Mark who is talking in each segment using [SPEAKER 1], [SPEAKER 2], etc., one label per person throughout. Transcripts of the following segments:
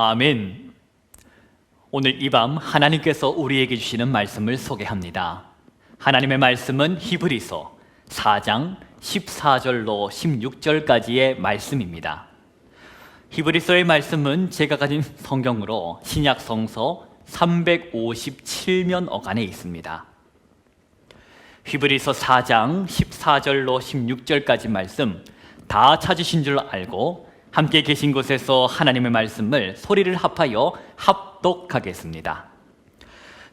[SPEAKER 1] 아멘. 오늘 이 밤 하나님께서 우리에게 주시는 말씀을 소개합니다. 하나님의 말씀은 히브리서 4장 14절로 16절까지의 말씀입니다. 히브리서의 말씀은 제가 가진 성경으로 신약 성서 357면 어간에 있습니다. 히브리서 4장 14절로 16절까지 말씀 다 찾으신 줄 알고 함께 계신 곳에서 하나님의 말씀을 소리를 합하여 합독하겠습니다.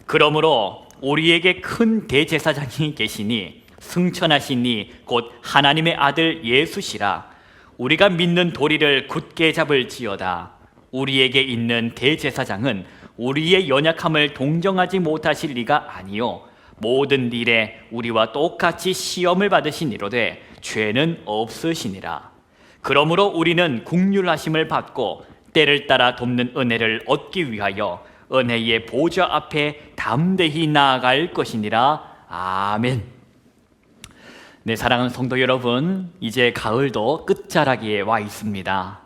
[SPEAKER 1] 그러므로 우리에게 큰 대제사장이 계시니 승천하시니 곧 하나님의 아들 예수시라. 우리가 믿는 도리를 굳게 잡을지어다. 우리에게 있는 대제사장은 우리의 연약함을 동정하지 못하실 리가 아니요 모든 일에 우리와 똑같이 시험을 받으시니로되 죄는 없으시니라. 그러므로 우리는 긍휼하심을 받고 때를 따라 돕는 은혜를 얻기 위하여 은혜의 보좌 앞에 담대히 나아갈 것이니라. 아멘. 네, 사랑하는 성도 여러분, 이제 가을도 끝자락에 와 있습니다.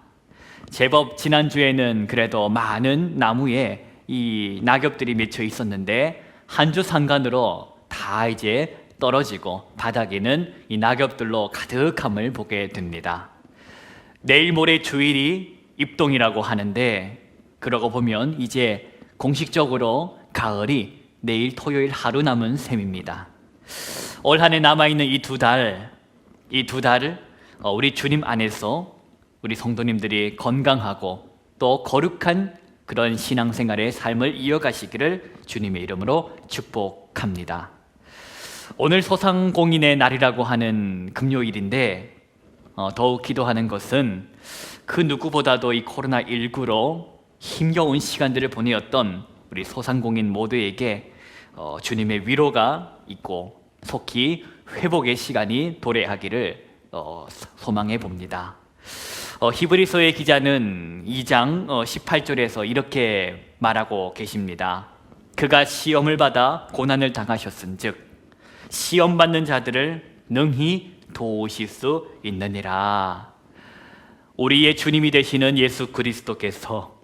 [SPEAKER 1] 제법 지난주에는 그래도 많은 나무에 이 낙엽들이 맺혀 있었는데 한 주 상간으로 다 이제 떨어지고 바닥에는 이 낙엽들로 가득함을 보게 됩니다. 내일 모레 주일이 입동이라고 하는데 그러고 보면 이제 공식적으로 가을이 내일 토요일 하루 남은 셈입니다. 올 한 해 남아있는 이 두 달을 우리 주님 안에서 우리 성도님들이 건강하고 또 거룩한 그런 신앙생활의 삶을 이어가시기를 주님의 이름으로 축복합니다. 오늘 소상공인의 날이라고 하는 금요일인데 더욱 기도하는 것은 그 누구보다도 이 코로나19로 힘겨운 시간들을 보내었던 우리 소상공인 모두에게 주님의 위로가 있고 속히 회복의 시간이 도래하기를 소망해 봅니다. 히브리서의 기자는 2장 18절에서 이렇게 말하고 계십니다. 그가 시험을 받아 고난을 당하셨은즉 시험 받는 자들을 능히 도우실 수 있느니라. 우리의 주님이 되시는 예수 그리스도께서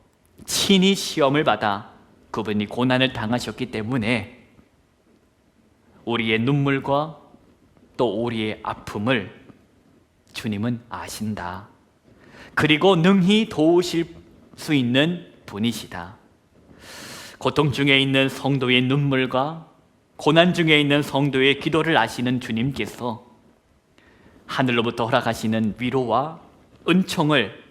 [SPEAKER 1] 친히 시험을 받아 그분이 고난을 당하셨기 때문에 우리의 눈물과 또 우리의 아픔을 주님은 아신다. 그리고 능히 도우실 수 있는 분이시다. 고통 중에 있는 성도의 눈물과 고난 중에 있는 성도의 기도를 아시는 주님께서 하늘로부터 허락하시는 위로와 은총을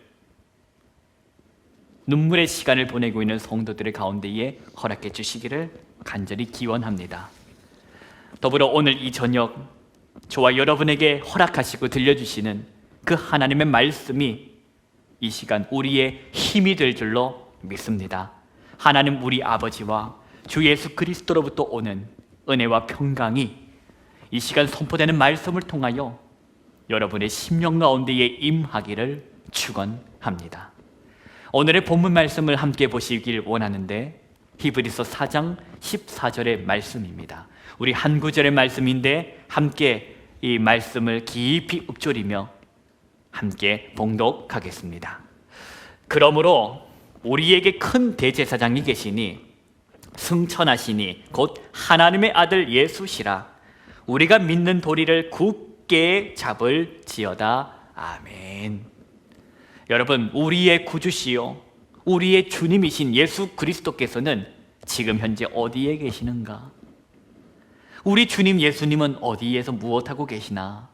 [SPEAKER 1] 눈물의 시간을 보내고 있는 성도들의 가운데에 허락해 주시기를 간절히 기원합니다. 더불어 오늘 이 저녁 저와 여러분에게 허락하시고 들려주시는 그 하나님의 말씀이 이 시간 우리의 힘이 될 줄로 믿습니다. 하나님 우리 아버지와 주 예수 그리스도로부터 오는 은혜와 평강이 이 시간 선포되는 말씀을 통하여 여러분의 심령 가운데에 임하기를 축원합니다. 오늘의 본문 말씀을 함께 보시길 원하는데 히브리서 4장 14절의 말씀입니다. 우리 한 구절의 말씀인데 함께 이 말씀을 깊이 읊조리며 함께 봉독하겠습니다. 그러므로 우리에게 큰 대제사장이 계시니 승천하시니 곧 하나님의 아들 예수시라. 우리가 믿는 도리를 굳게 잡을지어다. 아멘. 여러분, 우리의 구주시요 우리의 주님이신 예수 그리스도께서는 지금 현재 어디에 계시는가? 우리 주님 예수님은 어디에서 무엇하고 계시나?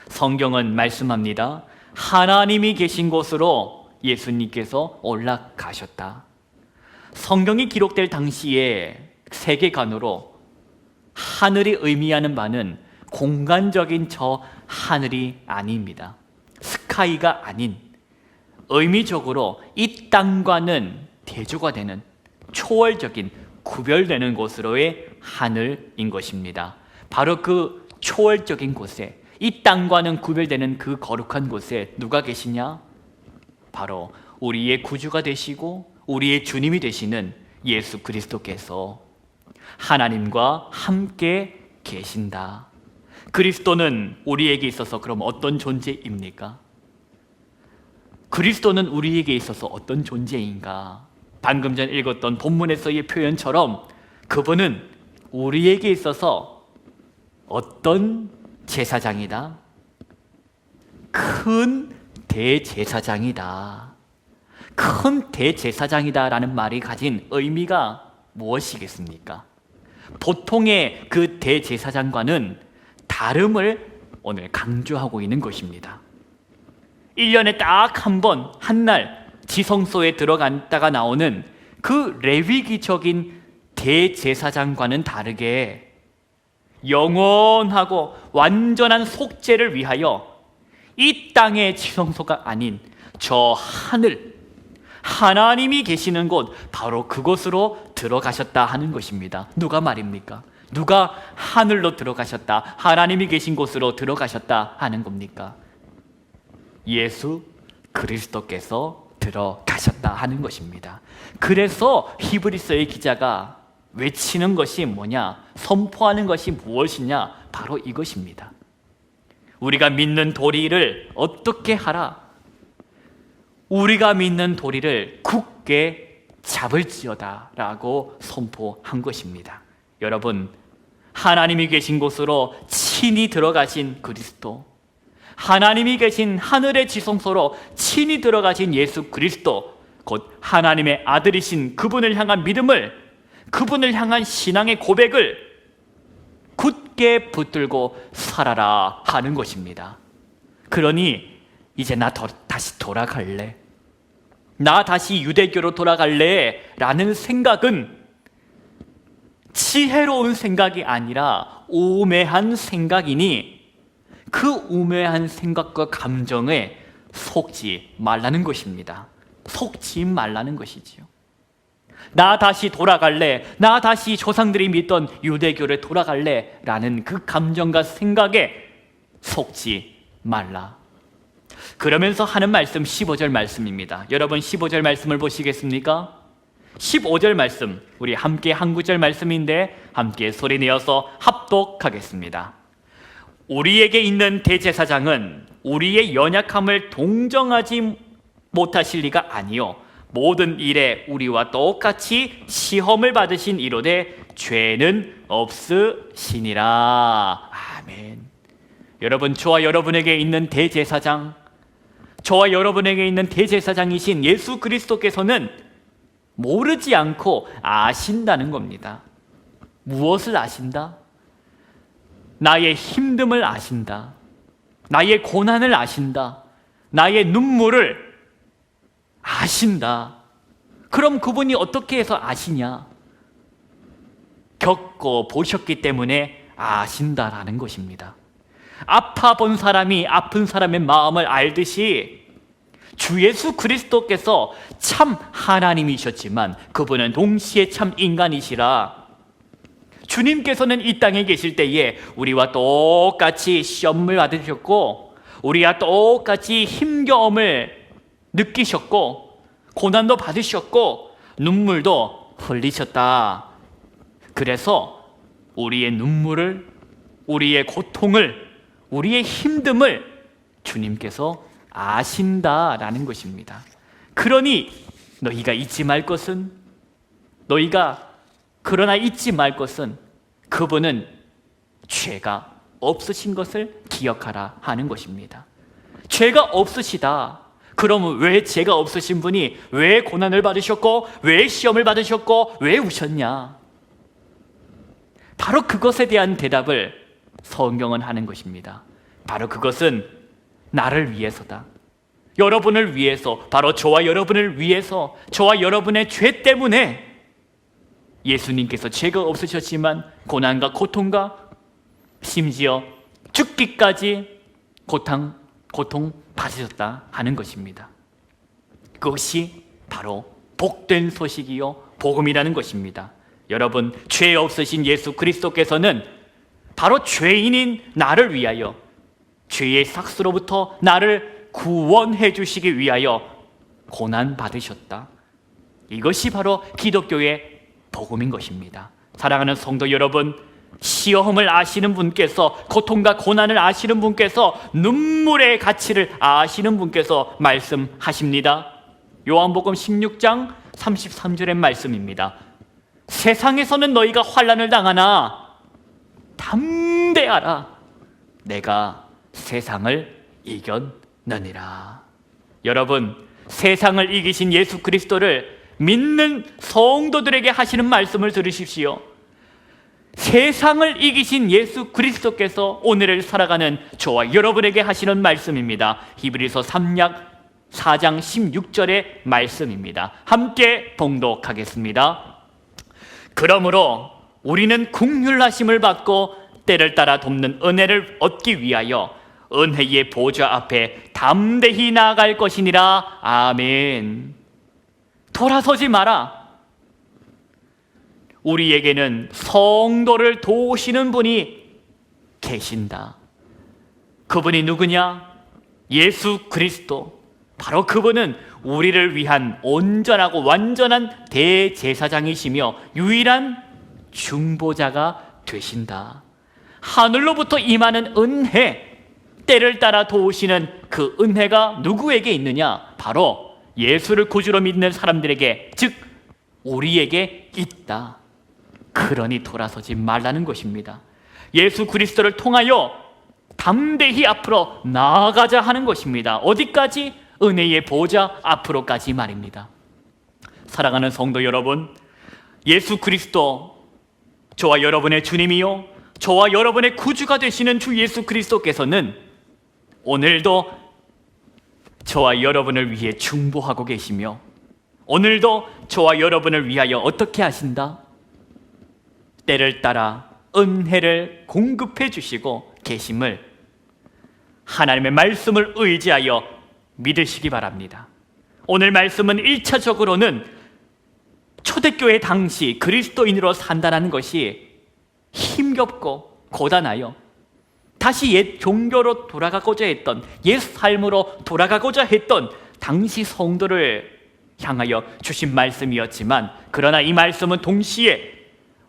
[SPEAKER 1] 성경은 말씀합니다. 하나님이 계신 곳으로 예수님께서 올라가셨다. 성경이 기록될 당시에 세계관으로 하늘이 의미하는 바는 공간적인 저 하늘이 아닙니다. 스카이가 아닌 의미적으로 이 땅과는 대조가 되는 초월적인 구별되는 곳으로의 하늘인 것입니다. 바로 그 초월적인 곳에 이 땅과는 구별되는 그 거룩한 곳에 누가 계시냐? 바로 우리의 구주가 되시고 우리의 주님이 되시는 예수 그리스도께서 하나님과 함께 계신다. 그리스도는 우리에게 있어서 그럼 어떤 존재입니까? 그리스도는 우리에게 있어서 어떤 존재인가? 방금 전 읽었던 본문에서의 표현처럼 그분은 우리에게 있어서 어떤 제사장이다? 큰 대제사장이다. 큰 대제사장이다라는 말이 가진 의미가 무엇이겠습니까? 보통의 그 대제사장과는 다름을 오늘 강조하고 있는 것입니다. 1년에 딱 한 번, 한 날 지성소에 들어갔다가 나오는 그 레위기적인 대제사장과는 다르게 영원하고 완전한 속죄를 위하여 이 땅의 지성소가 아닌 저 하늘, 하나님이 계시는 곳, 바로 그곳으로 들어가셨다 하는 것입니다. 누가 말입니까? 누가 하늘로 들어가셨다, 하나님이 계신 곳으로 들어가셨다 하는 겁니까? 예수 그리스도께서 들어가셨다 하는 것입니다. 그래서 히브리서의 기자가 외치는 것이 뭐냐? 선포하는 것이 무엇이냐? 바로 이것입니다. 우리가 믿는 도리를 어떻게 하라? 우리가 믿는 도리를 굳게 잡을지어다 라고 선포한 것입니다. 여러분, 하나님이 계신 곳으로 친히 들어가신 그리스도, 하나님이 계신 하늘의 지성소로 친히 들어가신 예수 그리스도, 곧 하나님의 아들이신 그분을 향한 믿음을, 그분을 향한 신앙의 고백을 굳게 붙들고 살아라 하는 것입니다. 그러니 이제 나 다시 돌아갈래, 나 다시 유대교로 돌아갈래 라는 생각은 지혜로운 생각이 아니라 우매한 생각이니 그 우매한 생각과 감정에 속지 말라는 것입니다. 속지 말라는 것이지요. 나 다시 돌아갈래, 나 다시 조상들이 믿던 유대교를 돌아갈래 라는 그 감정과 생각에 속지 말라. 그러면서 하는 말씀 15절 말씀입니다. 여러분 15절 말씀을 보시겠습니까? 15절 말씀, 우리 함께 한 구절 말씀인데 함께 소리내어서 합독하겠습니다. 우리에게 있는 대제사장은 우리의 연약함을 동정하지 못하실 리가 아니요 모든 일에 우리와 똑같이 시험을 받으신 이로되 죄는 없으시니라. 아멘. 여러분, 저와 여러분에게 있는 대제사장, 저와 여러분에게 있는 대제사장이신 예수 그리스도께서는 모르지 않고 아신다는 겁니다. 무엇을 아신다? 나의 힘듦을 아신다. 나의 고난을 아신다. 나의 눈물을 아신다. 그럼 그분이 어떻게 해서 아시냐? 겪고 보셨기 때문에 아신다라는 것입니다. 아파 본 사람이 아픈 사람의 마음을 알듯이 주 예수 그리스도께서 참 하나님이셨지만 그분은 동시에 참 인간이시라. 주님께서는 이 땅에 계실 때에 우리와 똑같이 시험을 받으셨고 우리와 똑같이 힘겨움을 느끼셨고 고난도 받으셨고 눈물도 흘리셨다. 그래서 우리의 눈물을, 우리의 고통을, 우리의 힘듦을 주님께서 아신다라는 것입니다. 그러니 너희가 잊지 말 것은, 그러나 잊지 말 것은 그분은 죄가 없으신 것을 기억하라 하는 것입니다. 죄가 없으시다. 그러면 왜 죄가 없으신 분이 왜 고난을 받으셨고 왜 시험을 받으셨고 왜 우셨냐? 바로 그것에 대한 대답을 성경은 하는 것입니다. 바로 그것은 나를 위해서다. 여러분을 위해서, 바로 저와 여러분을 위해서, 저와 여러분의 죄 때문에 예수님께서 죄가 없으셨지만 고난과 고통과 심지어 죽기까지 고통 받으셨다 하는 것입니다. 그것이 바로 복된 소식이요 복음이라는 것입니다. 여러분, 죄 없으신 예수 그리스도께서는 바로 죄인인 나를 위하여, 죄의 삭스로부터 나를 구원해 주시기 위하여 고난 받으셨다. 이것이 바로 기독교의 복음인 것입니다. 사랑하는 성도 여러분, 시험을 아시는 분께서, 고통과 고난을 아시는 분께서, 눈물의 가치를 아시는 분께서 말씀하십니다. 요한복음 16장 33절의 말씀입니다. 세상에서는 너희가 환난을 당하나 담대하라, 내가 세상을 이겼느니라. 여러분, 세상을 이기신 예수 그리스도를 믿는 성도들에게 하시는 말씀을 들으십시오. 세상을 이기신 예수 그리스도께서 오늘을 살아가는 저와 여러분에게 하시는 말씀입니다. 히브리서 4장 16절의 말씀입니다. 함께 봉독하겠습니다. 그러므로 우리는 긍휼하심을 받고 때를 따라 돕는 은혜를 얻기 위하여 은혜의 보좌 앞에 담대히 나아갈 것이니라. 아멘. 돌아서지 마라. 우리에게는 성도를 도우시는 분이 계신다. 그분이 누구냐? 예수 그리스도. 바로 그분은 우리를 위한 온전하고 완전한 대제사장이시며 유일한 중보자가 되신다. 하늘로부터 임하는 은혜, 때를 따라 도우시는 그 은혜가 누구에게 있느냐? 바로 예수를 구주로 믿는 사람들에게, 즉 우리에게 있다. 그러니 돌아서지 말라는 것입니다. 예수 그리스도를 통하여 담대히 앞으로 나아가자 하는 것입니다. 어디까지? 은혜의 보좌 앞으로까지 말입니다. 사랑하는 성도 여러분, 예수 그리스도, 저와 여러분의 주님이요 저와 여러분의 구주가 되시는 주 예수 그리스도께서는 오늘도 저와 여러분을 위해 중보하고 계시며, 오늘도 저와 여러분을 위하여 어떻게 하신다? 때를 따라 은혜를 공급해 주시고 계심을 하나님의 말씀을 의지하여 믿으시기 바랍니다. 오늘 말씀은 1차적으로는 초대교회 당시 그리스도인으로 산다는 것이 힘겹고 고단하여 다시 옛 종교로 돌아가고자 했던, 옛 삶으로 돌아가고자 했던 당시 성도를 향하여 주신 말씀이었지만, 그러나 이 말씀은 동시에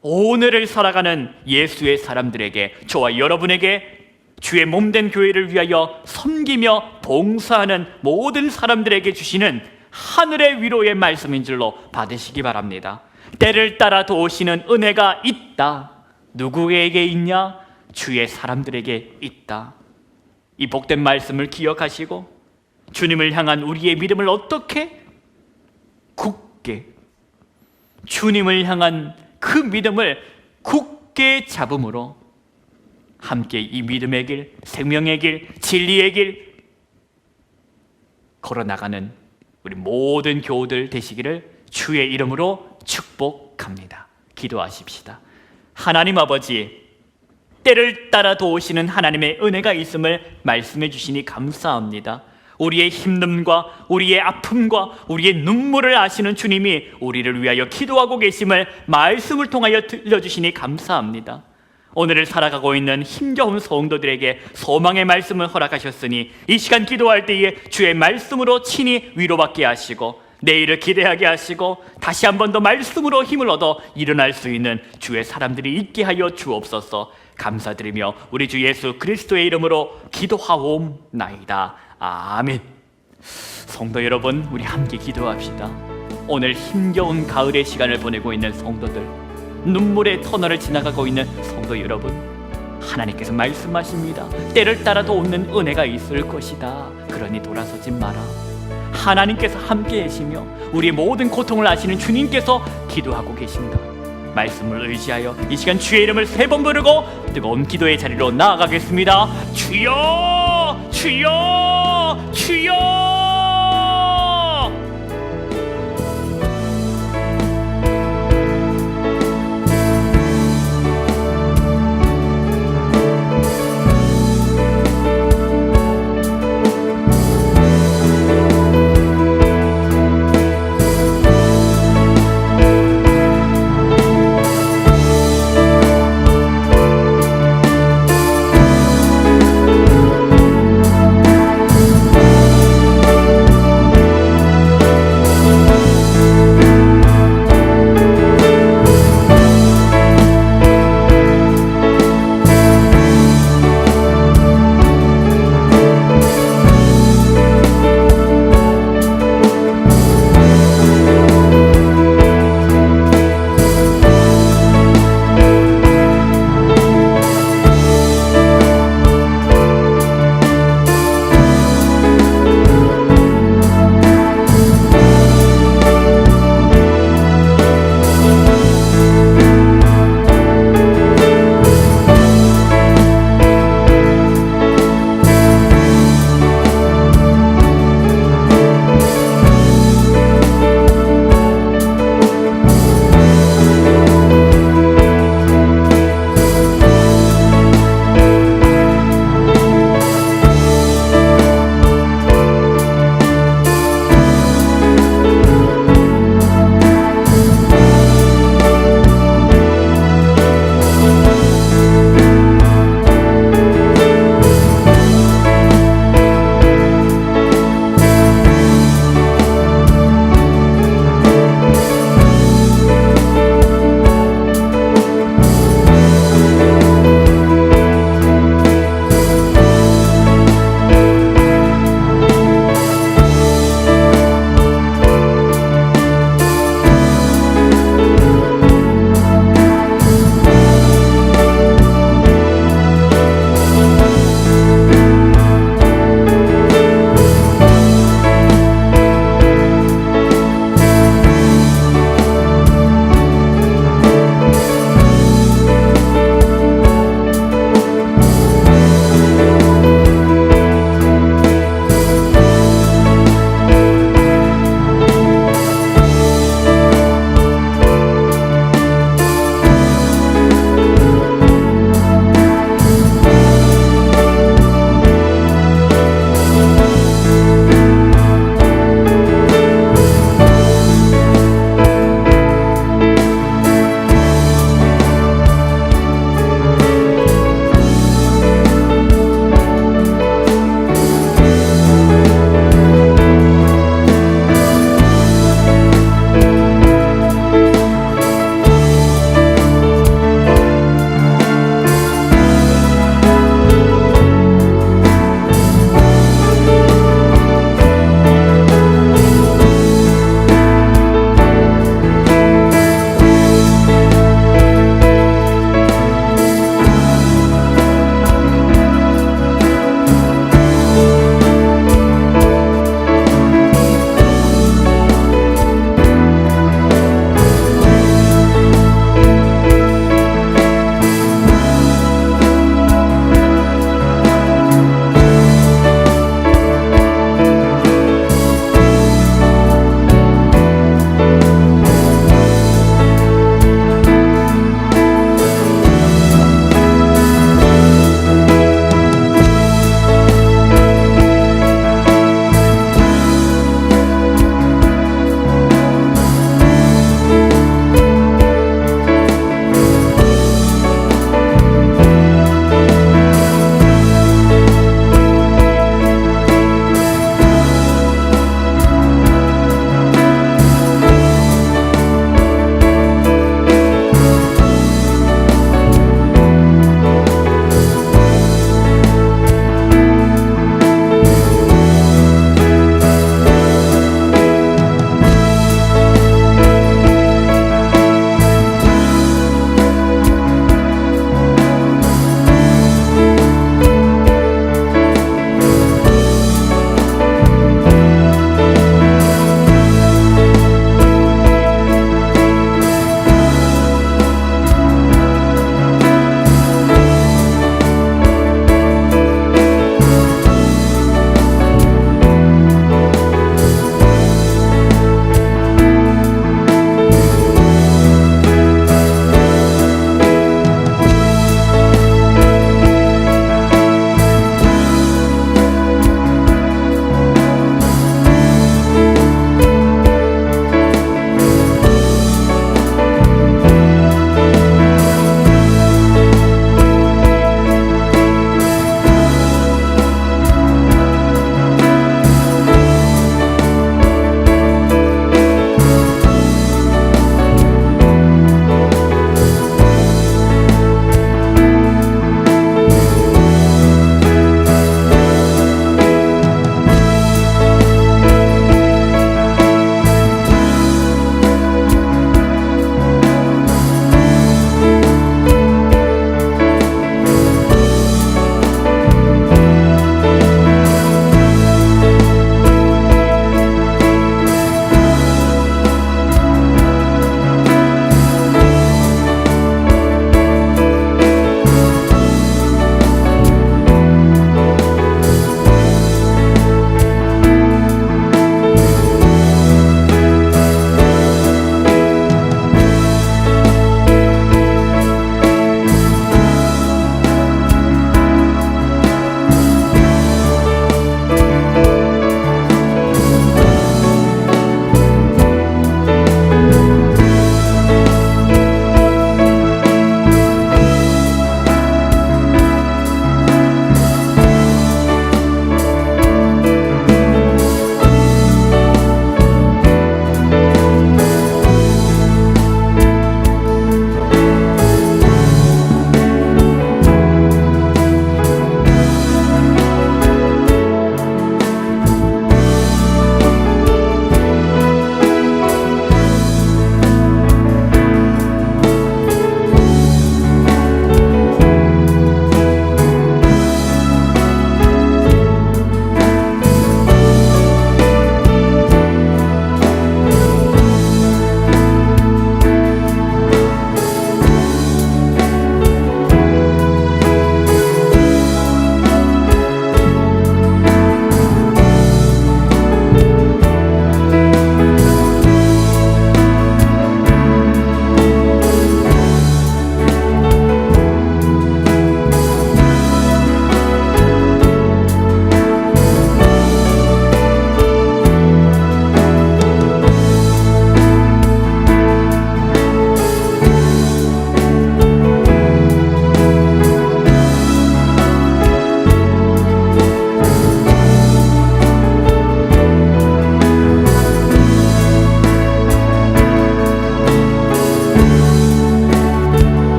[SPEAKER 1] 오늘을 살아가는 예수의 사람들에게, 저와 여러분에게, 주의 몸된 교회를 위하여 섬기며 봉사하는 모든 사람들에게 주시는 하늘의 위로의 말씀인 줄로 받으시기 바랍니다. 때를 따라 도우시는 은혜가 있다. 누구에게 있냐? 주의 사람들에게 있다. 이 복된 말씀을 기억하시고 주님을 향한 우리의 믿음을 어떻게 굳게, 주님을 향한 그 믿음을 굳게 잡음으로 함께 이 믿음의 길, 생명의 길, 진리의 길 걸어나가는 우리 모든 교우들 되시기를 주의 이름으로 축복합니다. 기도하십시다. 하나님 아버지, 때를 따라 도우시는 하나님의 은혜가 있음을 말씀해 주시니 감사합니다. 우리의 힘듦과 우리의 아픔과 우리의 눈물을 아시는 주님이 우리를 위하여 기도하고 계심을 말씀을 통하여 들려주시니 감사합니다. 오늘을 살아가고 있는 힘겨운 성도들에게 소망의 말씀을 허락하셨으니 이 시간 기도할 때에 주의 말씀으로 친히 위로받게 하시고 내일을 기대하게 하시고 다시 한 번 더 말씀으로 힘을 얻어 일어날 수 있는 주의 사람들이 있게 하여 주옵소서. 감사드리며 우리 주 예수 그리스도의 이름으로 기도하옵나이다. 아멘. 성도 여러분, 우리 함께 기도합시다. 오늘 힘겨운 가을의 시간을 보내고 있는 성도들, 눈물의 터널을 지나가고 있는 성도 여러분, 하나님께서 말씀하십니다. 때를 따라도 오는 은혜가 있을 것이다. 그러니 돌아서지 마라. 하나님께서 함께 계시며 우리의 모든 고통을 아시는 주님께서 기도하고 계십니다. 말씀을 의지하여 이 시간 주의 이름을 3번 부르고 뜨거운 기도의 자리로 나아가겠습니다. 주여, 주여, 주여.